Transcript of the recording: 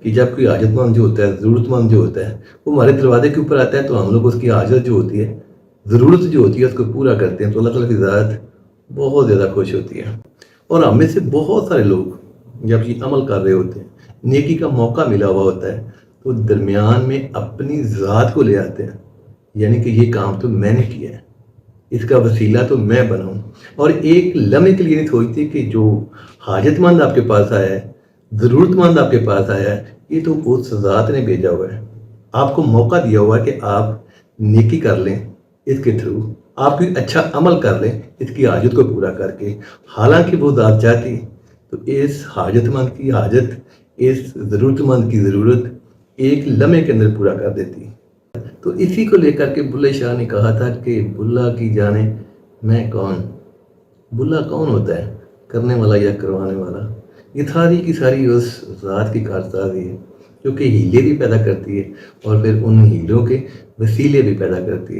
کہ جب کوئی حاجت مند جو ہوتا ہے، ضرورت مند جو ہوتا ہے، وہ ہمارے دروازے کے اوپر آتا ہے تو ہم لوگ اس کی حاجت جو ہوتی ہے، ضرورت جو ہوتی ہے اس کو پورا کرتے ہیں، تو اللہ تعالیٰ کی ذات بہت زیادہ خوش ہوتی ہے۔ اور ہم میں سے بہت سارے لوگ جب یہ عمل کر رہے ہوتے ہیں، نیکی کا موقع ملا ہوا ہوتا ہے، تو درمیان میں اپنی ذات کو لے آتے ہیں، یعنی کہ یہ کام تو میں نے کیا ہے، اس کا وسیلہ تو میں بناؤں، اور ایک لمحے کے لیے نہیں سوچتے کہ جو حاجت مند آپ کے پاس آیا ہے، ضرورت مند آپ کے پاس آیا ہے، یہ تو اس ذات نے بھیجا ہوا ہے، آپ کو موقع دیا ہوا ہے کہ آپ نیکی کر لیں اس کے تھرو، آپ کوئی اچھا عمل کر لیں اس کی حاجت کو پورا کر کے، حالانکہ وہ ذات چاہتی تو اس حاجت مند کی حاجت، اس ضرورت مند کی ضرورت ایک لمحے کے اندر پورا کر دیتی۔ تو اسی کو لے کر کے بلے شاہ نے کہا تھا کہ بلا کی جانے میں کون، بلا کون ہوتا ہے، کرنے والا یا کروانے والا؟ یہ ساری کی ساری اس ذات کی کارسازی ہے جو کہ ہیلے بھی پیدا کرتی ہے اور پھر ان ہیلوں کے وسیلے بھی پیدا کرتی ہے۔